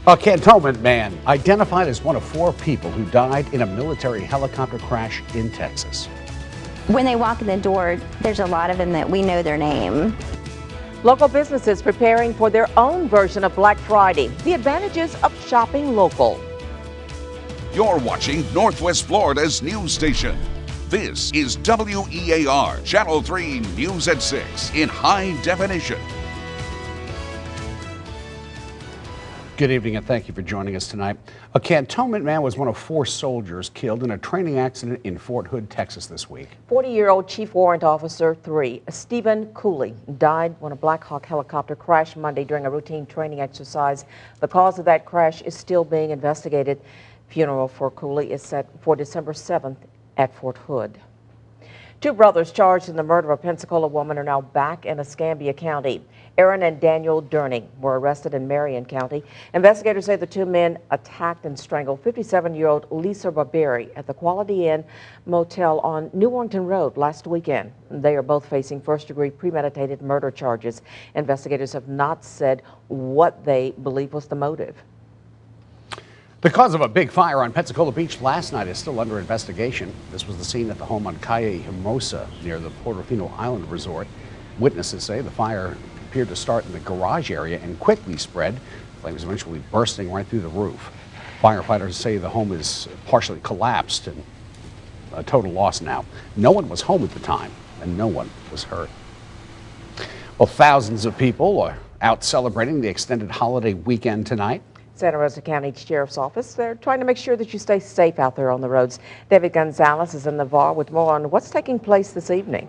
A Cantonment man identified as one of 4 people who died in a military helicopter crash in Texas. When they walk in the door, there's a lot of them that we know their name. Local businesses preparing for their own version of Black Friday. The advantages of shopping local. You're watching Northwest Florida's news station. This is WEAR Channel 3 News at 6 in high definition. Good evening and thank you for joining us tonight. A Cantonment man was one of 4 soldiers killed in a training accident in Fort Hood, Texas this week. 40-year-old Chief Warrant Officer 3, Stephen Cooley, died when a Black Hawk helicopter crashed Monday during a routine training exercise. The cause of that crash is still being investigated. Funeral for Cooley is set for December 7th at Fort Hood. 2 brothers charged in the murder of a Pensacola woman are now back in Escambia County. Aaron and Daniel Durning were arrested in Marion County. Investigators say the 2 men attacked and strangled 57-year-old Lisa Barberi at the Quality Inn Motel on New Orleans Road last weekend. They are both facing first-degree premeditated murder charges. Investigators have not said what they believe was the motive. The cause of a big fire on Pensacola Beach last night is still under investigation. This was the scene at the home on Calle Hermosa near the Portofino Island Resort. Witnesses say the fire appeared to start in the garage area and quickly spread, flames eventually bursting right through the roof. Firefighters say the home is partially collapsed and a total loss now. No one was home at the time and no one was hurt. Well, thousands of people are out celebrating the extended holiday weekend tonight. Santa Rosa County Sheriff's Office, they're trying to make sure that you stay safe out there on the roads. David Gonzalez is in Navarre with more on what's taking place this evening.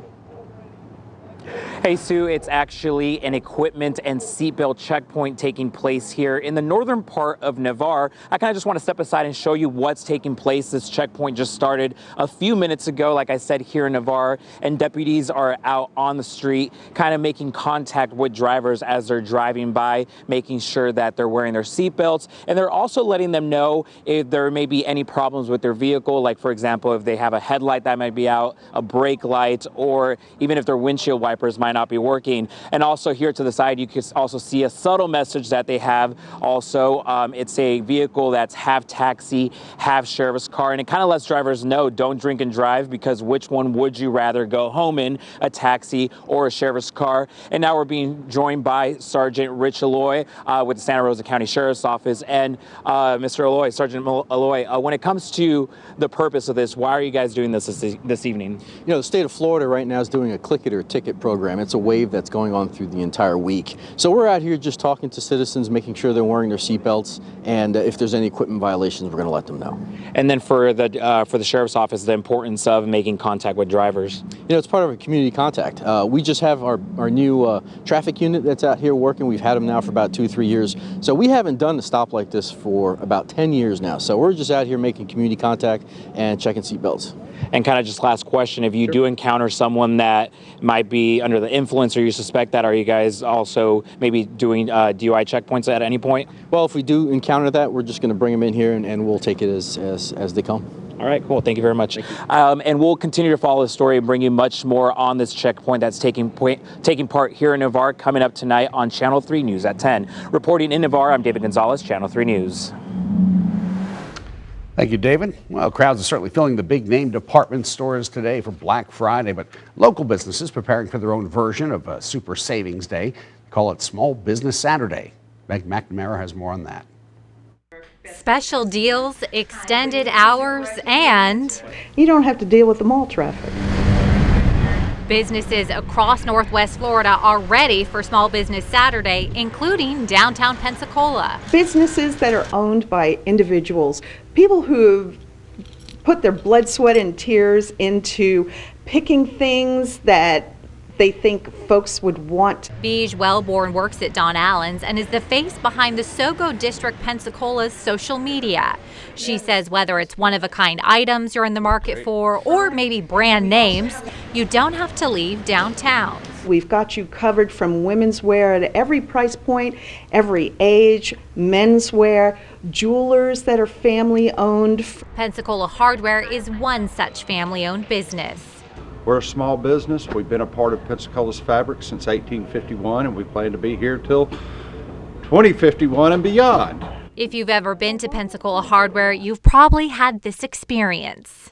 Hey Sue, it's actually an equipment and seatbelt checkpoint taking place here in the northern part of Navarre. I kind of just want to step aside and show you what's taking place. This checkpoint just started a few minutes ago, like I said, here in Navarre, and deputies are out on the street kind of making contact with drivers as they're driving by, making sure that they're wearing their seatbelts, and they're also letting them know if there may be any problems with their vehicle, like for example, if they have a headlight that might be out, a brake light, or even if their windshield wipers might not be working. And also here to the side, you can also see a subtle message that they have. Also, it's a vehicle that's half taxi, half sheriff's car, and it kind of lets drivers know don't drink and drive, because which one would you rather go home in, a taxi or a sheriff's car? And now we're being joined by Sergeant Rich Alloy with the Santa Rosa County Sheriff's Office. And Mr. Alloy, Sergeant Alloy, when it comes to the purpose of this, why are you guys doing this evening? You know, the state of Florida right now is doing a click it or ticket program. It's a wave that's going on through the entire week. So we're out here just talking to citizens, making sure they're wearing their seatbelts, and if there's any equipment violations, we're going to let them know. And then for the Sheriff's Office, the importance of making contact with drivers. You know, it's part of a community contact. We just have our new traffic unit that's out here working. We've had them now for about 2-3 years. So we haven't done a stop like this for about 10 years now. So we're just out here making community contact and checking seatbelts. And kind of just last question, if you do encounter someone that might be under the influence or you suspect that, are you guys also maybe doing DUI checkpoints at any point? Well, if we do encounter that, we're just going to bring them in here and we'll take it as they come. All right, cool. Thank you very much. And we'll continue to follow the story and bring you much more on this checkpoint that's taking part here in Navarre coming up tonight on Channel 3 News at 10. Reporting in Navarre, I'm David Gonzalez, Channel 3 News. Thank you, David. Well, crowds are certainly filling the big-name department stores today for Black Friday, but local businesses preparing for their own version of a Super Savings Day. They call it Small Business Saturday. Meg McNamara has more on that. Special deals, extended hours, and you don't have to deal with the mall traffic. Businesses across Northwest Florida are ready for Small Business Saturday, including downtown Pensacola. Businesses that are owned by individuals, people who've put their blood, sweat, and tears into picking things that they think folks would want. Beige Wellborn works at Don Allen's and is the face behind the Sogo District Pensacola's social media. She says whether it's one-of-a-kind items you're in the market for or maybe brand names, you don't have to leave downtown. We've got you covered from women's wear at every price point, every age, men's wear, jewelers that are family-owned. Pensacola Hardware is one such family-owned business. We're a small business. We've been a part of Pensacola's fabric since 1851, and we plan to be here till 2051 and beyond. If you've ever been to Pensacola Hardware, you've probably had this experience.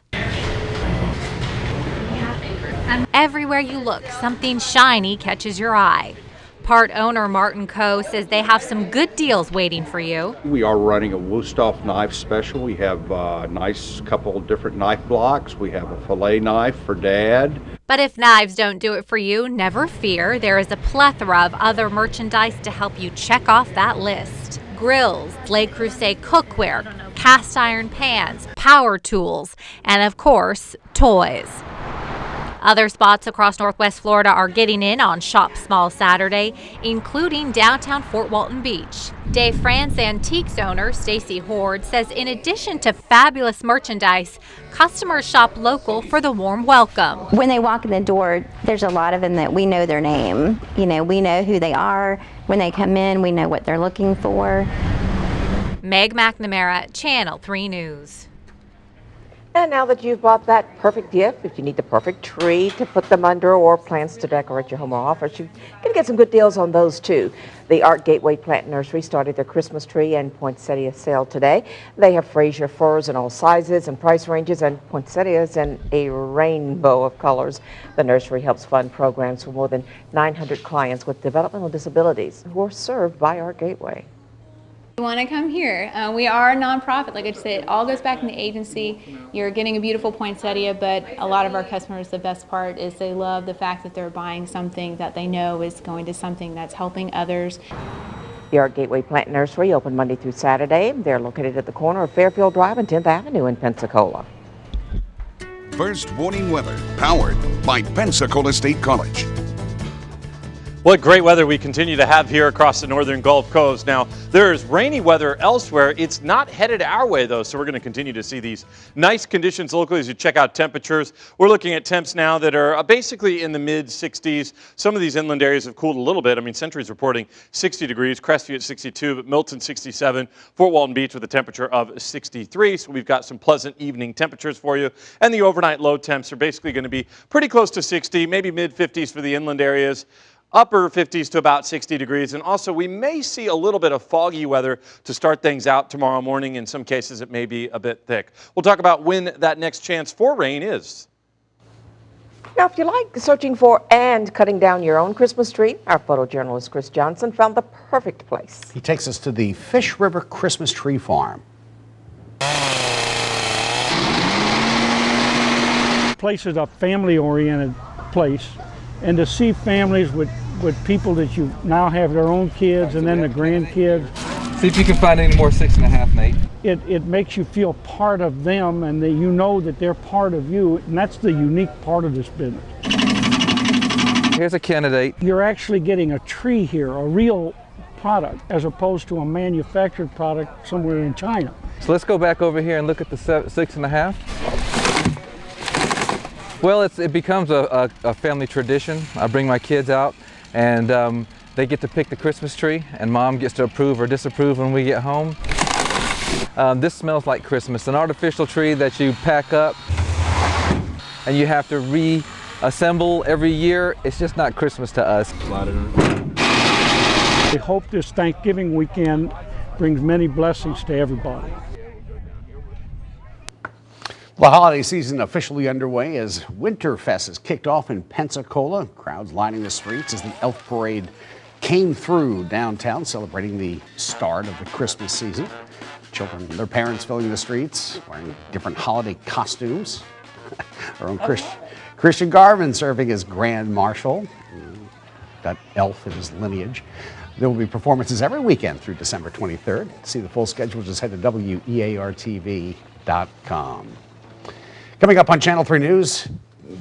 Everywhere you look, something shiny catches your eye. Part owner Martin Coe says they have some good deals waiting for you. We are running a Wusthof knife special. We have a nice couple of different knife blocks. We have a fillet knife for Dad. But if knives don't do it for you, never fear. There is a plethora of other merchandise to help you check off that list. Grills, Le Creuset cookware, cast iron pans, power tools, and of course, toys. Other spots across Northwest Florida are getting in on Shop Small Saturday, including downtown Fort Walton Beach. De France Antiques owner Stacy Horde says in addition to fabulous merchandise, customers shop local for the warm welcome. When they walk in the door, there's a lot of them that we know their name. You know, we know who they are. When they come in, we know what they're looking for. Meg McNamara, Channel 3 News. And now that you've bought that perfect gift, if you need the perfect tree to put them under or plants to decorate your home or office, you can get some good deals on those too. The Art Gateway Plant Nursery started their Christmas tree and poinsettia sale today. They have Fraser firs in all sizes and price ranges and poinsettias in a rainbow of colors. The nursery helps fund programs for more than 900 clients with developmental disabilities who are served by Art Gateway. You want to come here. We are a nonprofit. Like I said, it all goes back in the agency. You're getting a beautiful poinsettia, but a lot of our customers, the best part is they love the fact that they're buying something that they know is going to something that's helping others. The Art Gateway Plant Nursery open Monday through Saturday. They're located at the corner of Fairfield Drive and 10th Avenue in Pensacola. First warning weather, powered by Pensacola State College. What great weather we continue to have here across the northern Gulf Coast. Now, there's rainy weather elsewhere. It's not headed our way, though, so we're going to continue to see these nice conditions locally as you check out temperatures. We're looking at temps now that are basically in the mid-60s. Some of these inland areas have cooled a little bit. I mean, Century's reporting 60 degrees, Crestview at 62, but Milton 67, Fort Walton Beach with a temperature of 63. So we've got some pleasant evening temperatures for you. And the overnight low temps are basically going to be pretty close to 60, maybe mid-50s for the inland areas. Upper 50s to about 60 degrees. And also we may see a little bit of foggy weather to start things out tomorrow morning. In some cases it may be a bit thick. We'll talk about when that next chance for rain is. Now, if you like searching for and cutting down your own Christmas tree, our photojournalist Chris Johnson found the perfect place. He takes us to the Fish River Christmas Tree Farm. This place is a family-oriented place. And to see families with people that you now have their own kids and then the grandkids. See if you can find any more 6.5, Nate. It makes you feel part of them and that you know that they're part of you, and that's the unique part of this business. Here's a candidate. You're actually getting a tree here, a real product, as opposed to a manufactured product somewhere in China. So let's go back over here and look at the 6.5. Well, it becomes a family tradition. I bring my kids out and they get to pick the Christmas tree and Mom gets to approve or disapprove when we get home. This smells like Christmas, an artificial tree that you pack up and you have to reassemble every year. It's just not Christmas to us. We hope this Thanksgiving weekend brings many blessings to everybody. The holiday season officially underway as Winterfest is kicked off in Pensacola. Crowds lining the streets as the Elf Parade came through downtown, celebrating the start of the Christmas season. Children and their parents filling the streets, wearing different holiday costumes. Our own Christian Garvin serving as Grand Marshal. Got Elf in his lineage. There will be performances every weekend through December 23rd. To see the full schedule, just head to WEARTV.com. Coming up on Channel 3 News,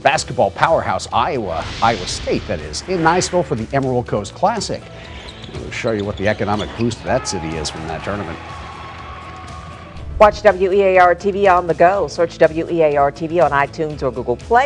basketball powerhouse Iowa State, that is, in Niceville for the Emerald Coast Classic. We'll show you what the economic boost that city is from that tournament. Watch WEAR TV on the go. Search WEAR TV on iTunes or Google Play.